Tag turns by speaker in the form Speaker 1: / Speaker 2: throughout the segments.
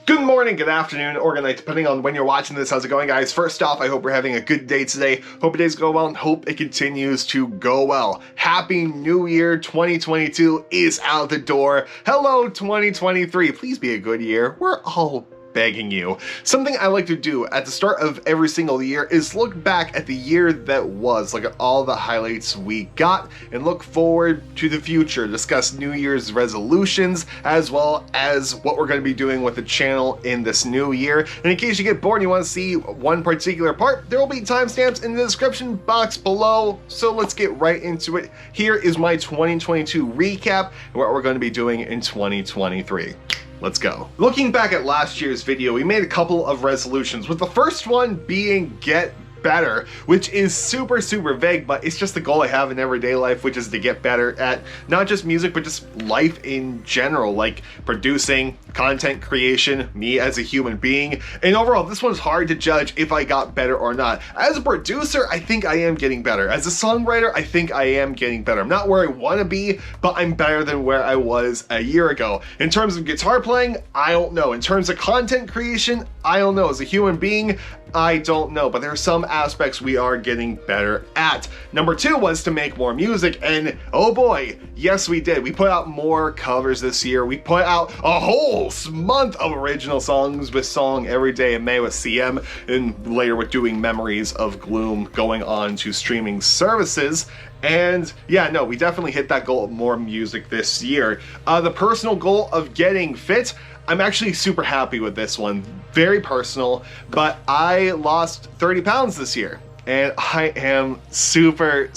Speaker 1: Good morning, good afternoon, or good night, depending on when you're watching this. How's it going, guys? First off, I hope you're having a good day today. Hope your day's going well and hope it continues to go well. Happy New Year 2022 is out the door. Hello 2023. Please be a good year. We're all begging you. Something I like to do at the start of every single year is look back at the year that was, look at all the highlights we got, and look forward to the future, discuss New Year's resolutions, as well as what we're going to be doing with the channel in this new year. And in case you get bored and you want to see one particular part, there will be timestamps in the description box below, so let's get right into it. Here is my 2022 recap and what we're going to be doing in 2023. Let's go. Looking back at last year's video, we made a couple of resolutions, with the first one being get better, which is super vague, but it's just the goal I have in everyday life, which is to get better at not just music, but just life in general, like producing, content creation, me as a human being. And overall, this one's hard to judge if I got better or not. As a producer, I think I am getting better. As a songwriter, I think I am getting better. I'm not where I want to be, but I'm better than where I was a year ago. In terms of guitar playing, I don't know. In terms of content creation, I don't know. As a human being, I don't know, but there are some aspects we are getting better at. Number two was to make more music, and oh boy, yes we did. We put out more covers this year. We put out a whole month of original songs, with Song Every Day in May with CM, and later with doing Memories of Gloom going on to streaming services. And yeah, no, we definitely hit that goal of more music this year. The personal goal of getting fit, I'm actually super happy with this one. Very personal, but I lost 30 pounds this year, and I am super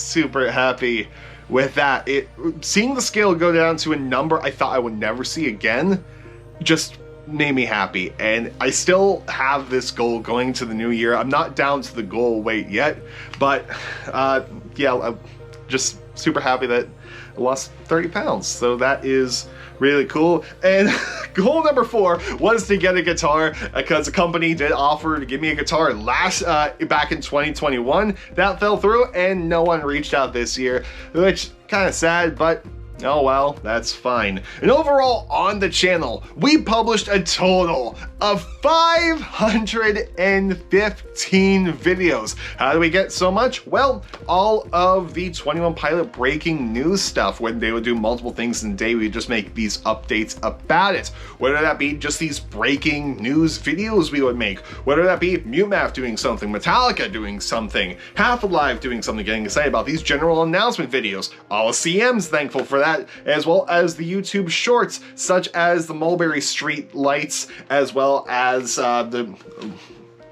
Speaker 1: happy with that. Seeing the scale go down to a number I thought I would never see again just made me happy, and I still have this goal going to the new year. I'm not down to the goal weight yet, but yeah, I'm just super happy that I lost 30 pounds, so that is really cool. And goal number 4 was to get a guitar, because the company did offer to give me a guitar back in 2021. That fell through, and no one reached out this year, which kind of sad, but oh well, that's fine. And overall on the channel, we published a total of 515 videos. How do we get so much? Well, all of the 21 Pilot breaking news stuff, when they would do multiple things in a day, we would just make these updates about it. Whether that be just these breaking news videos we would make, whether that be Mute Math doing something, Metallica doing something, Half Alive doing something, getting excited about these general announcement videos. All of CM's thankful for that, as well as the YouTube shorts, such as the Mulberry Street Lights, as well as the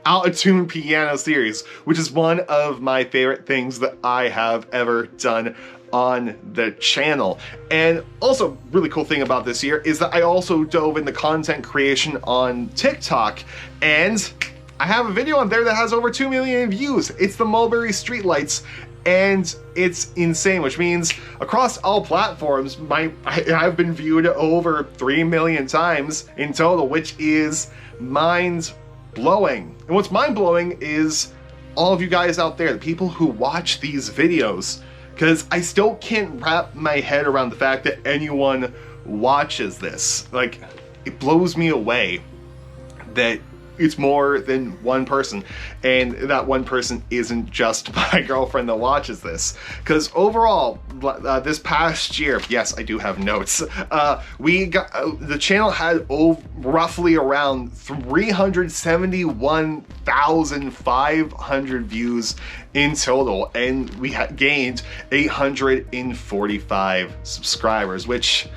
Speaker 1: Out-of-Tune Piano series, which is one of my favorite things that I have ever done on the channel. And also, really cool thing about this year is that I also dove into content creation on TikTok, and I have a video on there that has over 2 million views. It's the Mulberry Street Lights, and it's insane, which means across all platforms, I've been viewed over 3 million times in total, which is mind-blowing. And what's mind-blowing is all of you guys out there, the people who watch these videos, because I still can't wrap my head around the fact that anyone watches this. Like, it blows me away that it's more than one person, and that one person isn't just my girlfriend that watches this. Because overall, this past year, yes, I do have notes, the channel had roughly around 371,500 views in total, and we had gained 845 subscribers, which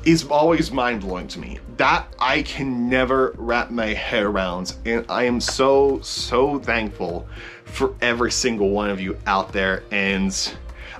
Speaker 1: is always mind-blowing to me. That I can never wrap my head around, and I am so thankful for every single one of you out there, and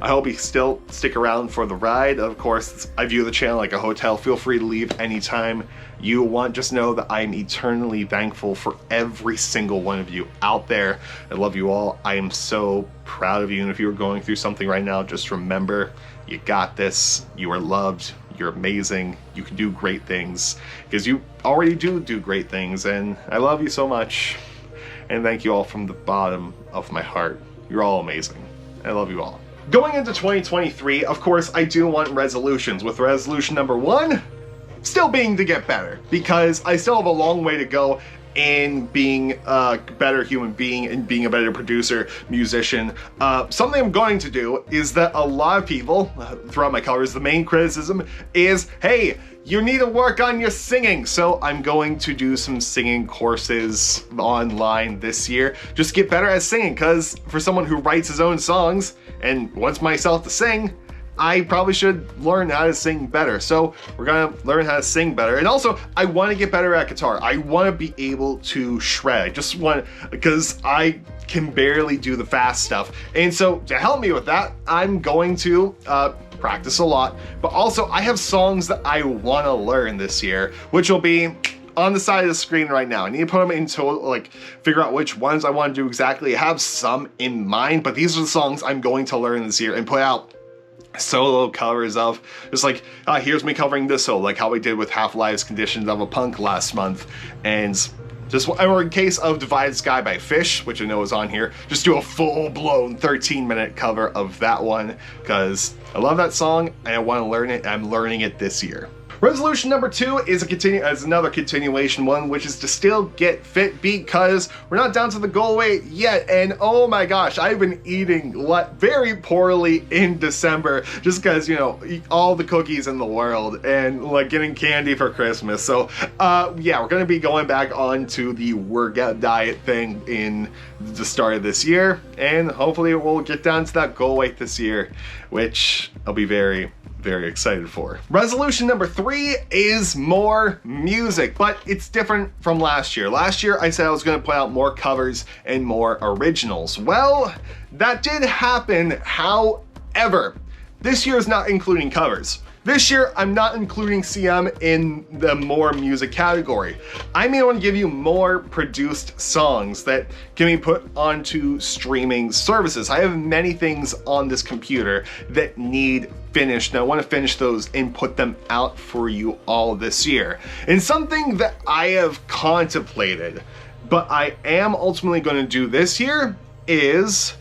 Speaker 1: I hope you still stick around for the ride. Of course, I view the channel like a hotel. Feel free to leave anytime you want. Just know that I'm eternally thankful for every single one of you out there. I love you all. I am so proud of you, and if you're going through something right now, just remember, you got this. You are loved. You're amazing. You can do great things, because you already do great things, and I love you so much. And thank you all from the bottom of my heart. You're all amazing. I love you all. Going into 2023, of course, I do want resolutions. With resolution number 1, still being to get better, because I still have a long way to go in being a better human being and being a better producer, musician. Something I'm going to do is that a lot of people throughout my covers, the main criticism is, hey, you need to work on your singing. So I'm going to do some singing courses online this year, just get better at singing, because for someone who writes his own songs and wants myself to sing, I probably should learn how to sing better. So we're gonna learn how to sing better. And also, I wanna get better at guitar. I wanna be able to shred. I just want, because I can barely do the fast stuff. And so to help me with that, I'm going to practice a lot. But also, I have songs that I wanna learn this year, which will be on the side of the screen right now. I need to put them into, like, figure out which ones I wanna do exactly. I have some in mind, but these are the songs I'm going to learn this year and put out solo covers of. Just like, here's me covering this solo, like how I did with Half-Life's Conditions of a Punk last month. And just, or in case of Divided Sky by Fish, which I know is on here, just do a full-blown 13-minute cover of that one, because I love that song and I want to learn it, and I'm learning it this year. Resolution number 2 is another continuation one, which is to still get fit, because we're not down to the goal weight yet. And oh my gosh, I've been eating very poorly in December, just because, you know, all the cookies in the world and like getting candy for Christmas. So yeah, we're gonna be going back on to the workout diet thing in the start of this year, and hopefully we'll get down to that goal weight this year, which I'll be very excited for. Resolution number 3 is more music, but it's different from last year. Last year I said I was going to put out more covers and more originals. Well, that did happen. However, this year is not including covers. This year, I'm not including CM in the more music category. I may want to give you more produced songs that can be put onto streaming services. I have many things on this computer that need finished, and I want to finish those and put them out for you all this year. And something that I have contemplated, but I am ultimately going to do this year, is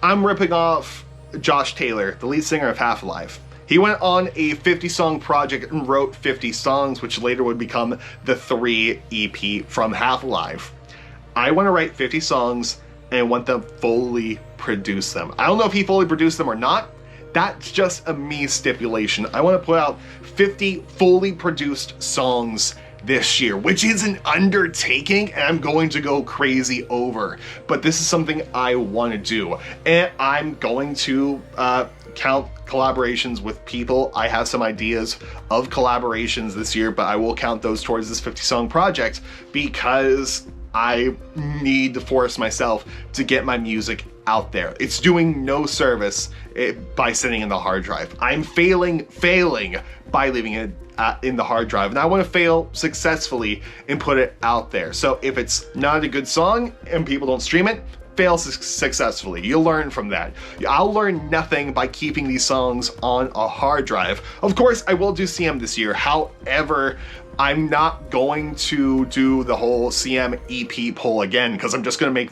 Speaker 1: I'm ripping off Josh Taylor, the lead singer of Half-Life. He went on a 50-song project and wrote 50 songs, which later would become the 3 EP from Half-Life. I want to write 50 songs and I want them fully produce them. I don't know if he fully produced them or not. That's just a me stipulation. I want to put out 50 fully produced songs this year, which is an undertaking and I'm going to go crazy over. But this is something I want to do. And I'm going to count collaborations with people. I have some ideas of collaborations this year, but I will count those towards this 50-song project, because I need to force myself to get my music out there. It's doing no service by sitting in the hard drive. I'm failing by leaving it in the hard drive, and I want to fail successfully and put it out there. So if it's not a good song and people don't stream it, fail successfully. You'll learn from that. I'll learn nothing by keeping these songs on a hard drive. Of course, I will do CM this year. However, I'm not going to do the whole CM EP pull again, because I'm just going to make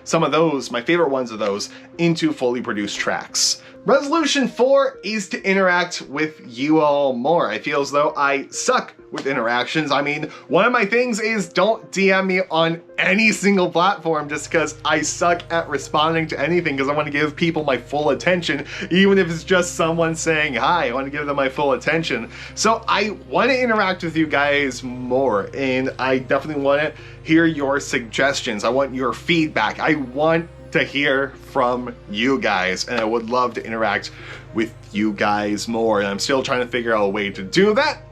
Speaker 1: some of those, my favorite ones of those, into fully produced tracks. Resolution 4 is to interact with you all more. I feel as though I suck with interactions. I mean, one of my things is don't DM me on any single platform, just because I suck at responding to anything, because I want to give people my full attention, even if it's just someone saying hi. I want to give them my full attention. So I want to interact with you guys more, and I definitely want to hear your suggestions. I want your feedback. I want to hear from you guys, and I would love to interact with you guys more, and I'm still trying to figure out a way to do that.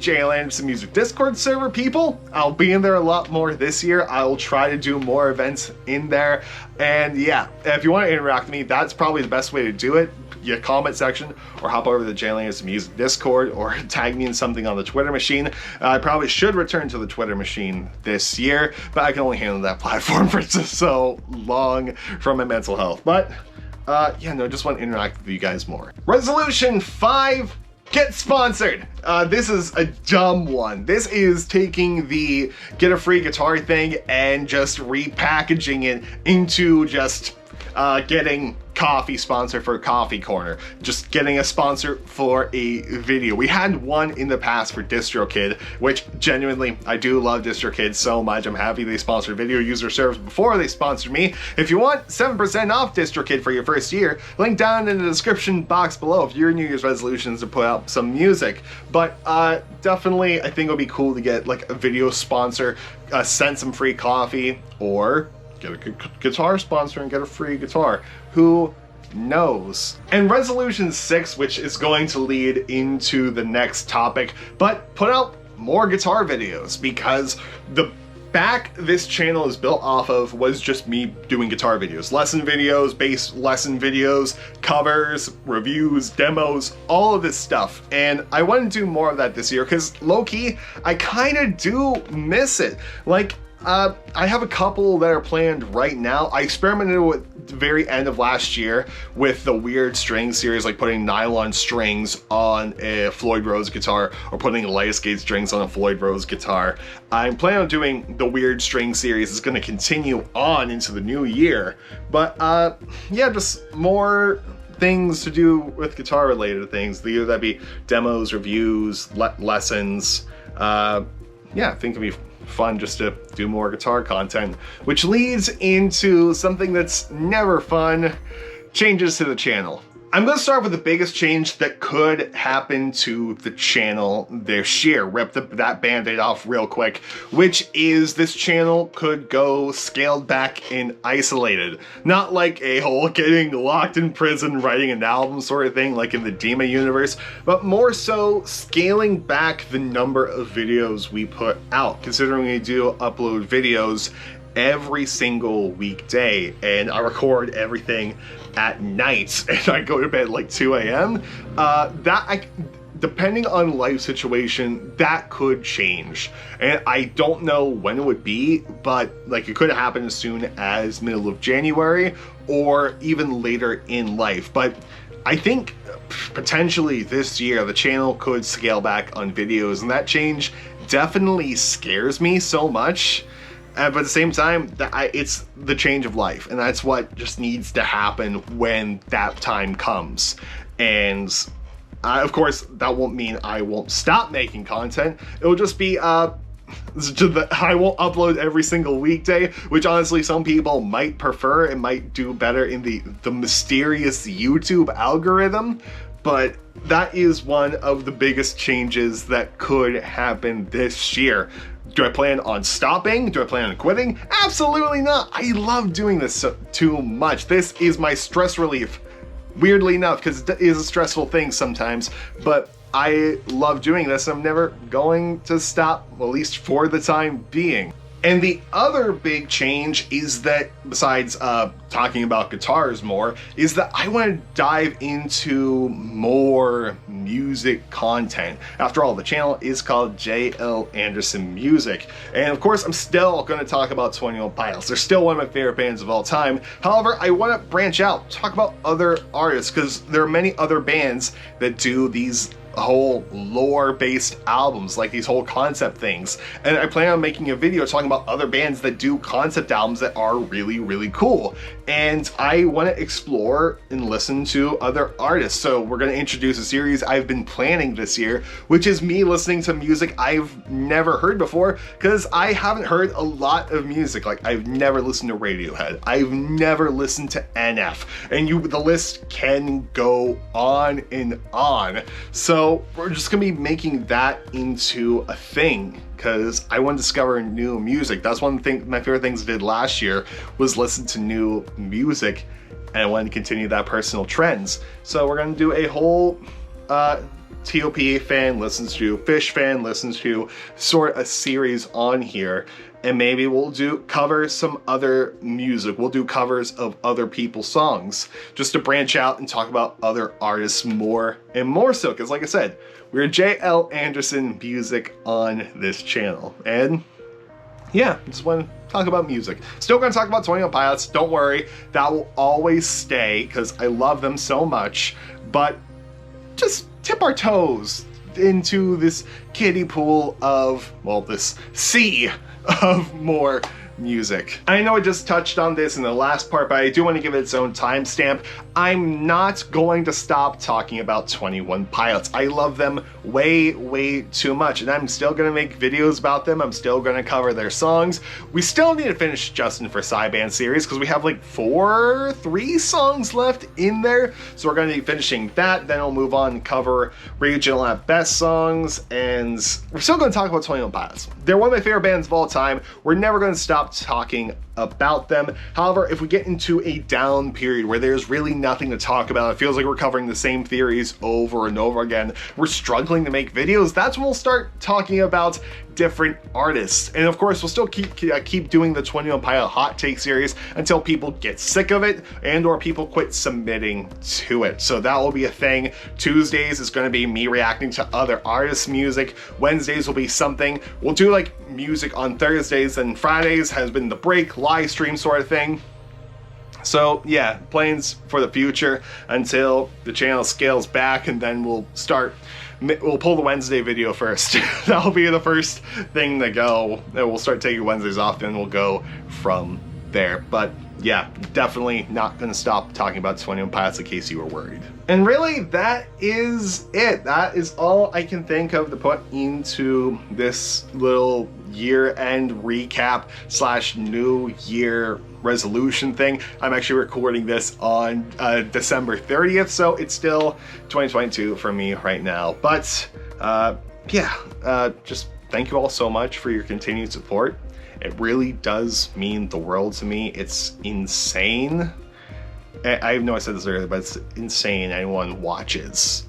Speaker 1: JLAndersonMusic Discord server, people, I'll be in there a lot more this year. I'll try to do more events in there, and yeah, if you want to interact with me, that's probably the best way to do it. Your comment section, or hop over to the JLAndersonMusic Discord, or tag me in something on the Twitter machine. I probably should return to the Twitter machine this year, but I can only handle that platform for so long from my mental health. But yeah, no, just want to interact with you guys more. Resolution 5, get sponsored. This is a dumb one. This is taking the get a free guitar thing and just repackaging it into just getting coffee sponsor for Coffee Corner, just getting a sponsor for a video. We had one in the past for DistroKid, which genuinely, I do love DistroKid so much. I'm happy they sponsored Video User Service before they sponsored me. If you want 7% off DistroKid for your first year, link down in the description box below if your New Year's resolutions to put out some music. But definitely, I think it would be cool to get like a video sponsor, send some free coffee, or get a guitar sponsor and get a free guitar. Who knows? And resolution 6, which is going to lead into the next topic, but put out more guitar videos, because the back this channel is built off of was just me doing guitar videos, lesson videos, bass lesson videos, covers, reviews, demos, all of this stuff. And I want to do more of that this year, because low-key, I kind of do miss it. Like, I have a couple that are planned right now. I experimented with the very end of last year with the weird string series, like putting nylon strings on a Floyd Rose guitar or putting light-skate strings on a Floyd Rose guitar. I'm planning on doing the weird string series. It's going to continue on into the new year. But yeah, just more things to do with guitar related things. Either that be demos, reviews, lessons. Yeah, I think it'd be fun just to do more guitar content, which leads into something that's never fun: changes to the channel. I'm going to start with the biggest change that could happen to the channel this year. Rip that band-aid off real quick, which is this channel could go scaled back and isolated. Not like a whole getting locked in prison writing an album sort of thing like in the Dima universe, but more so scaling back the number of videos we put out, considering we do upload videos every single weekday, and I record everything at night, and I go to bed like 2 a.m. Depending on life situation, that could change, and I don't know when it would be, but like it could happen as soon as middle of January or even later in life. But I think potentially this year the channel could scale back on videos, and that change definitely scares me so much. But at the same time, it's the change of life, and that's what just needs to happen when that time comes. And of course, that won't mean I won't stop making content. It will just be I won't upload every single weekday, which honestly some people might prefer. It might do better in the mysterious YouTube algorithm. But that is one of the biggest changes that could happen this year. Do I plan on stopping? Do I plan on quitting? Absolutely not. I love doing this too much. This is my stress relief. Weirdly enough, because it is a stressful thing sometimes, but I love doing this. I'm never going to stop, at least for the time being. And the other big change is that, besides talking about guitars more, is that I want to dive into more music content. After all, the channel is called JLAndersonMusic. And of course, I'm still going to talk about 21 Pilots. They're still one of my favorite bands of all time. However, I want to branch out, talk about other artists, because there are many other bands that do these whole lore-based albums, like these whole concept things. And I plan on making a video talking about other bands that do concept albums that are really, really cool. And I want to explore and listen to other artists. So we're going to introduce a series I've been planning this year, which is me listening to music I've never heard before, because I haven't heard a lot of music. Like, I've never listened to Radiohead. I've never listened to NF. And the list can go on and on. So we're just gonna be making that into a thing, because I want to discover new music. That's one thing, my favorite things I did last year was listen to new music, and I want to continue that personal trends. So we're gonna do a whole TOP fan listens to, Fish fan listens to, sort of a series on here. And maybe we'll cover some other music. We'll do covers of other people's songs, just to branch out and talk about other artists more and more so. Because like I said, we're JLAndersonMusic on this channel. And yeah, just want to talk about music. Still going to talk about 21 Pilots. Don't worry, that will always stay because I love them so much. But just tip our toes into this kiddie pool of, well, this sea of more music. I know I just touched on this in the last part, but I do want to give it its own timestamp. I'm not going to stop talking about 21 Pilots. I love them way too much, and I'm still going to make videos about them. I'm still going to cover their songs. We still need to finish Justin for Sideband series because we have like 3 songs left in there, so we're going to be finishing that. Then we'll move on and cover regional at best songs, and we're still going to talk about 21 Pilots. They're one of my favorite bands of all time. We're never going to stop talking about them. However, if we get into a down period where there's really nothing to talk about, it feels like we're covering the same theories over and over again, we're struggling to make videos, that's when we'll start talking about different artists. And of course, we'll still keep doing the 21 Pilot Hot Take series until people get sick of it and or people quit submitting to it. So that will be a thing. Tuesdays is going to be me reacting to other artists' music. Wednesdays will be something. We'll do like music on Thursdays, and Fridays has been the break, live stream sort of thing. So yeah, plans for the future until the channel scales back, and then we'll pull the Wednesday video first. That'll be the first thing to go. And we'll start taking Wednesdays off, then we'll go from there. But yeah, definitely not gonna stop talking about 21 Pilots in case you were worried. And really, that is it. That is all I can think of to put into this little year-end recap / New Year resolution thing. I'm actually recording this on December 30th, so it's still 2022 for me right now. But just thank you all so much for your continued support. It really does mean the world to me. It's insane. I know I said this earlier, but it's insane anyone watches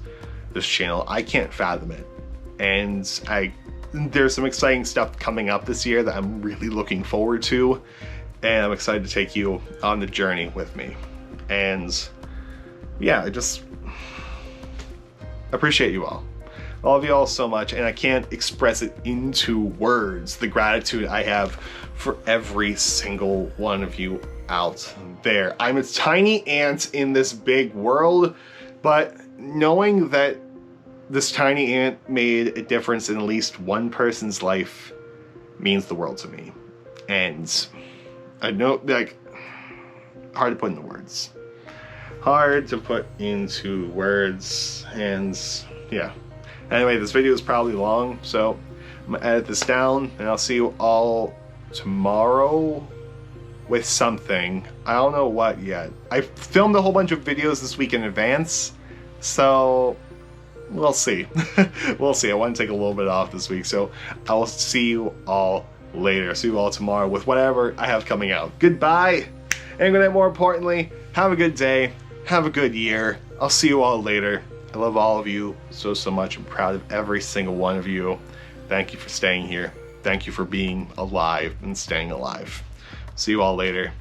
Speaker 1: this channel. I can't fathom it. And there's some exciting stuff coming up this year that I'm really looking forward to. And I'm excited to take you on the journey with me. And yeah, I just appreciate you all. All of you all so much, and I can't express it into words, the gratitude I have for every single one of you out there. I'm a tiny ant in this big world, but knowing that this tiny ant made a difference in at least one person's life means the world to me. And I know, like, hard to put into words. Hard to put into words, and yeah. Anyway, this video is probably long, so I'm gonna edit this down, and I'll see you all tomorrow with something. I don't know what yet. I filmed a whole bunch of videos this week in advance, so we'll see. We'll see. I want to take a little bit off this week, so I'll see you all later. See you all tomorrow with whatever I have coming out. Goodbye, and good night. More importantly, have a good day. Have a good year. I'll see you all later. I love all of you so much. I'm proud of every single one of you. Thank you for staying here. Thank you for being alive and staying alive. See you all later.